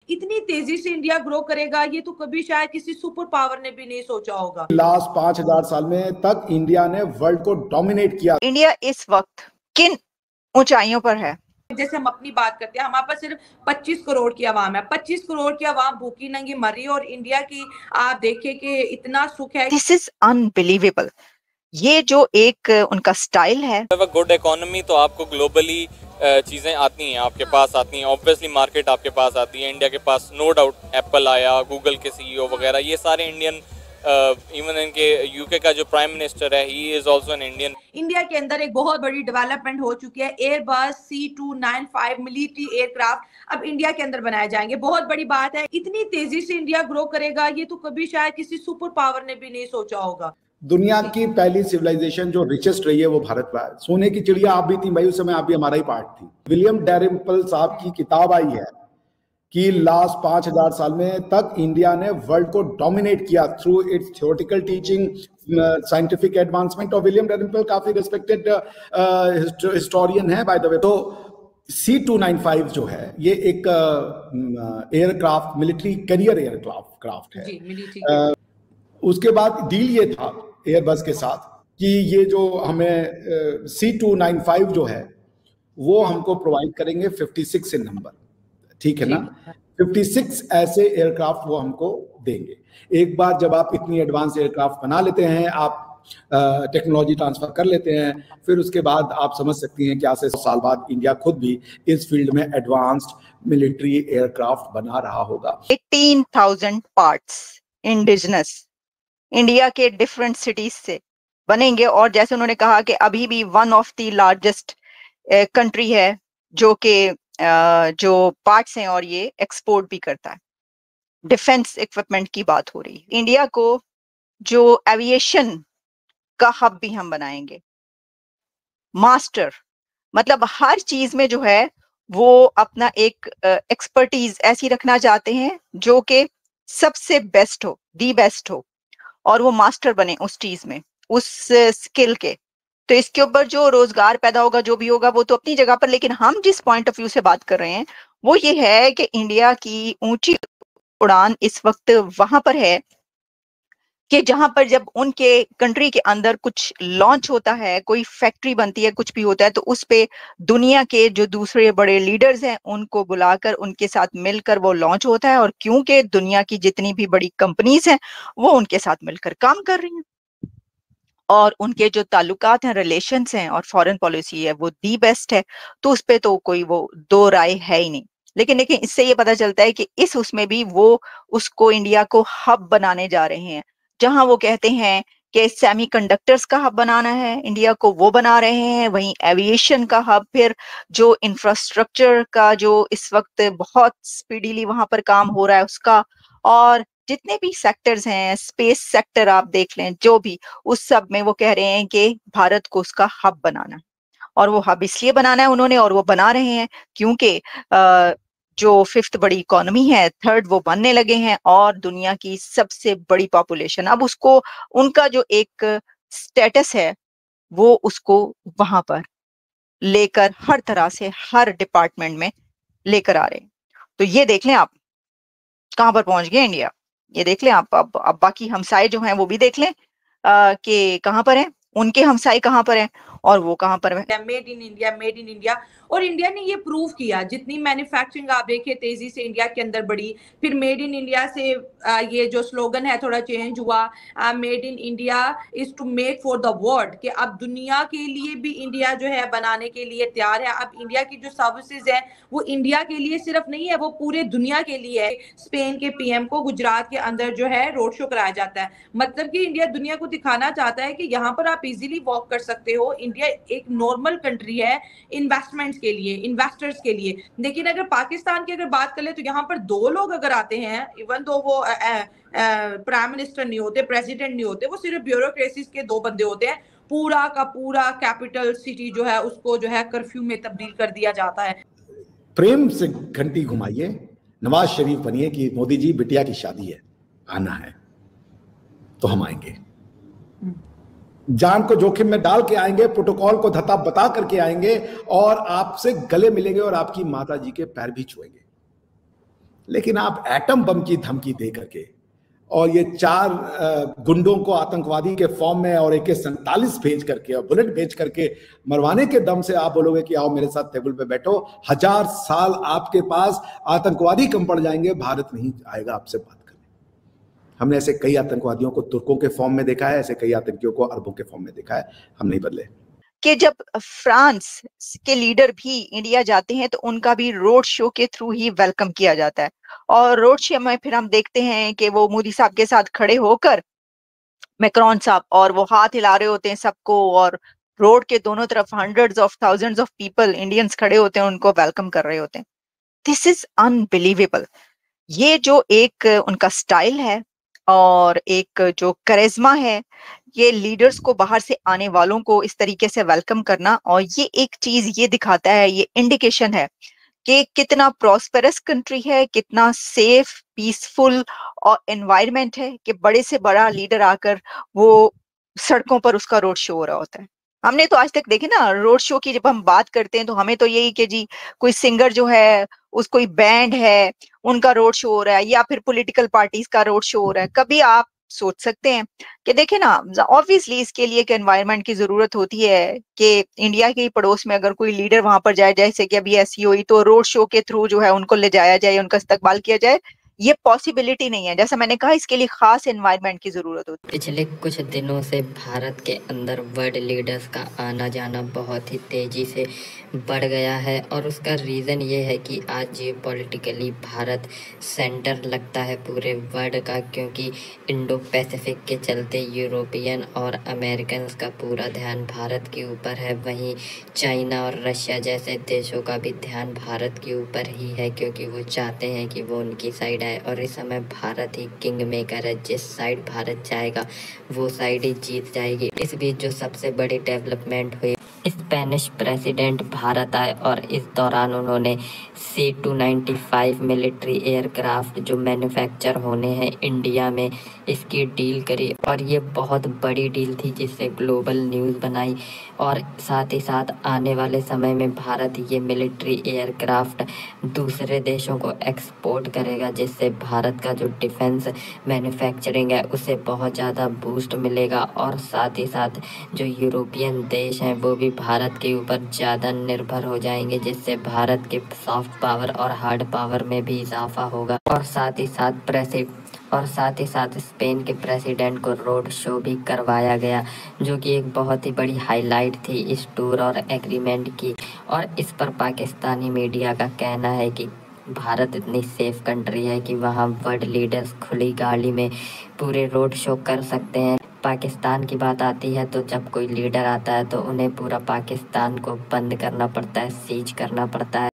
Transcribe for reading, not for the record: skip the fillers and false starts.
इतनी तेजी से इंडिया ग्रो करेगा ये तो कभी शायद किसी सुपर पावर ने भी नहीं सोचा होगा। लास्ट 5000 साल में तक इंडिया ने वर्ल्ड को डोमिनेट किया। इंडिया इस वक्त किन ऊंचाइयों पर है? जैसे हम अपनी बात करते हैं, हमारे पास सिर्फ 25 करोड़ की आवाम है, 25 करोड़ की आवाम भूखी नंगी मर रही है, और इंडिया की आप देखिए कि इतना सुख है। This is unbelievable. ये जो एक उनका स्टाइल है। गुड इकोनॉमी तो आपको ग्लोबली चीजें आती हैं, आपके पास आती हैं, ऑब्वियसली मार्केट आपके पास आती है। इंडिया के पास नो डाउट एप्पल आया, गूगल के सीईओ वगैरह, ये सारे इंडियन, इवन इनके यूके का जो प्राइम मिनिस्टर है he is also an Indian. India के अंदर एक बहुत बड़ी डेवलपमेंट हो चुकी है। एयरबस C295 मिलिट्री एयरक्राफ्ट अब इंडिया के अंदर बनाए जाएंगे, बहुत बड़ी बात है। इतनी तेजी से इंडिया ग्रो करेगा ये तो कभी शायद किसी सुपर पावर ने भी नहीं सोचा होगा। दुनिया की पहली सिविलाइजेशन जो रिचेस्ट रही है वो भारत में। सोने की चिड़िया आप भी थी भाई, उस समय आप भी हमारा ही पार्ट थी। विलियम डैरिम्पल साहब की किताब आई है कि लास्ट 5000 साल में तक इंडिया ने वर्ल्ड को डोमिनेट किया through it's theoretical teaching, scientific advancement. और विलियम डैरिम्पल काफी रिस्पेक्टेड हिस्टोरियन है बाय द वे। तो C295 जो है ये एक एयरक्राफ्ट, मिलिट्री कैरियर एयरक्राफ्ट है जी, उसके बाद डील ये था एयरबस के साथ कि ये जो हमें C295 जो है वो हमको प्रोवाइड करेंगे 56 इन नंबर, ठीक है ना। 56 ऐसे एयरक्राफ्ट वो हमको देंगे। एक बार जब आप इतनी एडवांस एयरक्राफ्ट बना लेते हैं, आप टेक्नोलॉजी ट्रांसफर कर लेते हैं, फिर उसके बाद आप समझ सकती हैं कि आज से 100 साल बाद इंडिया खुद भी इस फील्ड में एडवांस्ड मिलिट्री एयरक्राफ्ट बना रहा होगा। 18,000 पार्ट्स इंडिजिनस इंडिया के डिफरेंट सिटीज से बनेंगे। और जैसे उन्होंने कहा कि अभी भी one of the largest country है जो कि जो पार्ट्स हैं और ये एक्सपोर्ट भी करता है। डिफेंस इक्विपमेंट की बात हो रही है। इंडिया को जो एविएशन का हब भी हम बनाएंगे, मास्टर, मतलब हर चीज में जो है वो अपना एक एक्सपर्टीज ऐसी रखना चाहते हैं जो कि सबसे बेस्ट हो, दी बेस्ट हो, और वो मास्टर बने उस चीज में, उस स्किल के। तो इसके ऊपर जो रोजगार पैदा होगा, जो भी होगा, वो तो अपनी जगह पर, लेकिन हम जिस पॉइंट ऑफ व्यू से बात कर रहे हैं वो ये है कि इंडिया की ऊंची उड़ान इस वक्त वहां पर है कि जहां पर जब उनके कंट्री के अंदर कुछ लॉन्च होता है, कोई फैक्ट्री बनती है, कुछ भी होता है, तो उस पे दुनिया के जो दूसरे बड़े लीडर्स हैं उनको बुलाकर उनके साथ मिलकर वो लॉन्च होता है। और क्योंकि दुनिया की जितनी भी बड़ी कंपनीज हैं वो उनके साथ मिलकर काम कर रही हैं और उनके जो ताल्लुकात हैं, रिलेशंस हैं और फॉरेन पॉलिसी है वो दी बेस्ट है, तो उस पे तो कोई वो दो राय है ही नहीं। लेकिन इससे ये पता चलता है कि इस उसमें भी वो उसको इंडिया को हब बनाने जा रहे हैं, जहां वो कहते हैं कि सेमीकंडक्टर्स का हब बनाना है इंडिया को, वो बना रहे हैं। वहीं एविएशन का हब, फिर जो इंफ्रास्ट्रक्चर का जो इस वक्त बहुत स्पीडीली वहां पर काम हो रहा है उसका, और जितने भी सेक्टर्स हैं, स्पेस सेक्टर आप देख लें, जो भी, उस सब में वो कह रहे हैं कि भारत को उसका हब बनाना है। और वो हब इसलिए बनाना है उन्होंने, और वो बना रहे हैं क्योंकि जो 5th बड़ी इकोनॉमी है, 3rd वो बनने लगे हैं, और दुनिया की सबसे बड़ी पॉपुलेशन। अब उसको, उनका जो एक स्टेटस है वो उसको वहां पर लेकर हर तरह से हर डिपार्टमेंट में लेकर आ रहे हैं। तो ये देख लें आप कहां पर पहुंच गए इंडिया, ये देख लें आप। अब बाकी हमसाए जो हैं वो भी देख लें कि कहां पर हैं, उनके हमसाए कहां पर हैं और वो कहां पर है। Made in India, made in India. और इंडिया ने ये प्रूव किया, जितनी मैन्युफैक्चरिंग आप देखिए तेजी से इंडिया के अंदर बढ़ी। फिर मेड इन इंडिया से ये जो स्लोगन है थोड़ा चेंज हुआ, made in India is to make for the world, कि अब दुनिया के लिए भी इंडिया जो है बनाने के लिए तैयार है। अब इंडिया की जो सर्विसेज है वो इंडिया के लिए सिर्फ नहीं है, वो पूरे दुनिया के लिए है। स्पेन के पीएम को गुजरात के अंदर जो है रोड शो कराया जाता है, मतलब कि इंडिया दुनिया को दिखाना चाहता है कि यहाँ पर आप इजीली वॉक कर सकते हो। इंडिया एक नॉर्मल कंट्री है इन्वेस्टमेंट्स के लिए, इन्वेस्टर्स के लिए। लेकिन अगर पाकिस्तान की अगर बात कर ले तो यहाँ पर 2 लोग अगर आते हैं, इवन दो वो प्राइम मिनिस्टर नहीं होते, प्रेसिडेंट नहीं होते, वो सिर्फ ब्यूरोक्रेसी के 2 बंदे होते हैं, पूरा का पूरा कैपिटल सिटी जो है उसको जो है कर्फ्यू में तब्दील कर दिया जाता है। प्रेम से घंटी घुमाइए, नवाज शरीफ बनिए कि मोदी जी बिटिया की शादी है, आना है तो हम आएंगे, जान को जोखिम में डाल के आएंगे, प्रोटोकॉल को धता बता करके आएंगे और आपसे गले मिलेंगे और आपकी माता जी के पैर भी छुएंगे। लेकिन आप एटम बम की धमकी दे करके और ये 4 गुंडों को आतंकवादी के फॉर्म में और AK-47 भेज करके और बुलेट भेज करके मरवाने के दम से आप बोलोगे कि आओ मेरे साथ टेबल पे बैठो, 1000 साल आपके पास आतंकवादी कम पड़ जाएंगे, भारत नहीं आएगा आपसे बात करने। हमने ऐसे कई आतंकवादियों को तुर्कों के फॉर्म में देखा है, ऐसे कई आतंकियों को अरबों के फॉर्म में देखा है, हम नहीं बदले। कि जब फ्रांस के लीडर भी इंडिया जाते हैं तो उनका भी रोड शो के थ्रू ही वेलकम किया जाता है, और रोड शो में फिर हम देखते हैं कि वो मोदी साहब के साथ खड़े होकर मैक्रोन साहब, और वो हाथ हिला रहे होते हैं सबको, और रोड के दोनों तरफ hundreds of thousands of people Indians खड़े होते हैं, उनको वेलकम कर रहे होते हैं। This is unbelievable. ये जो एक उनका स्टाइल है और एक जो करिश्मा है, ये लीडर्स को बाहर से आने वालों को इस तरीके से वेलकम करना, और ये एक चीज ये दिखाता है, ये इंडिकेशन है कि कितना प्रॉस्पेरस कंट्री है, कितना सेफ पीसफुल और एनवायरनमेंट है, कि बड़े से बड़ा लीडर आकर वो सड़कों पर उसका रोड शो हो रहा होता है। हमने तो आज तक देखे ना रोड शो की, जब हम बात करते हैं तो हमें तो यही कि जी कोई सिंगर जो है, उस कोई बैंड है, उनका रोड शो हो रहा है, या फिर पॉलिटिकल पार्टीज का रोड शो हो रहा है। कभी आप सोच सकते हैं कि देखे ना, ऑब्वियसली इसके लिए एक एनवायरनमेंट की जरूरत होती है कि इंडिया के ही पड़ोस में अगर कोई लीडर वहां पर जाए, जैसे कि अभी ऐसी हुई, तो रोड शो के थ्रू जो है उनको ले जाया जाए, उनका इस्तकबाल किया जाए। ये पॉसिबिलिटी नहीं है, जैसा मैंने कहा, इसके लिए खास एनवायरनमेंट की जरूरत होती है। पिछले कुछ दिनों से भारत के अंदर वर्ल्ड लीडर्स का आना जाना बहुत ही तेज़ी से बढ़ गया है, और उसका रीज़न ये है कि आज जी पॉलिटिकली भारत सेंटर लगता है पूरे वर्ल्ड का, क्योंकि इंडो पैसिफिक के चलते यूरोपियन और अमेरिकन्स का पूरा ध्यान भारत के ऊपर है। वहीं चाइना और रशिया जैसे देशों का भी ध्यान भारत के ऊपर ही है, क्योंकि वो चाहते हैं कि वो उनकी साइड आए, और इस समय भारत ही किंग मेकर है। जिस साइड भारत जाएगा वो साइड ही जीत जाएगी। इस बीच जो सबसे बड़ी डेवलपमेंट हुई, स्पेनिश प्रेसिडेंट भारत आए और इस दौरान उन्होंने C-295 मिलिट्री एयरक्राफ्ट जो मैन्युफैक्चर होने हैं इंडिया में, इसकी डील करी, और ये बहुत बड़ी डील थी जिससे ग्लोबल न्यूज़ बनाई। और साथ ही साथ आने वाले समय में भारत ये मिलिट्री एयरक्राफ्ट दूसरे देशों को एक्सपोर्ट करेगा, जिससे भारत का जो डिफेंस मैन्युफैक्चरिंग है उसे बहुत ज़्यादा बूस्ट मिलेगा। और साथ ही साथ जो यूरोपियन देश हैं वो भी भारत के ऊपर ज़्यादा निर्भर हो जाएंगे, जिससे भारत के सॉफ्ट पावर और हार्ड पावर में भी इजाफा होगा। और साथ ही साथ स्पेन के प्रेसिडेंट को रोड शो भी करवाया गया, जो कि एक बहुत ही बड़ी हाईलाइट थी इस टूर और एग्रीमेंट की। और इस पर पाकिस्तानी मीडिया का कहना है कि भारत इतनी सेफ कंट्री है कि वहाँ वर्ल्ड लीडर्स खुली गाड़ी में पूरे रोड शो कर सकते हैं। पाकिस्तान की बात आती है तो जब कोई लीडर आता है तो उन्हें पूरा पाकिस्तान को बंद करना पड़ता है, सीज करना पड़ता है।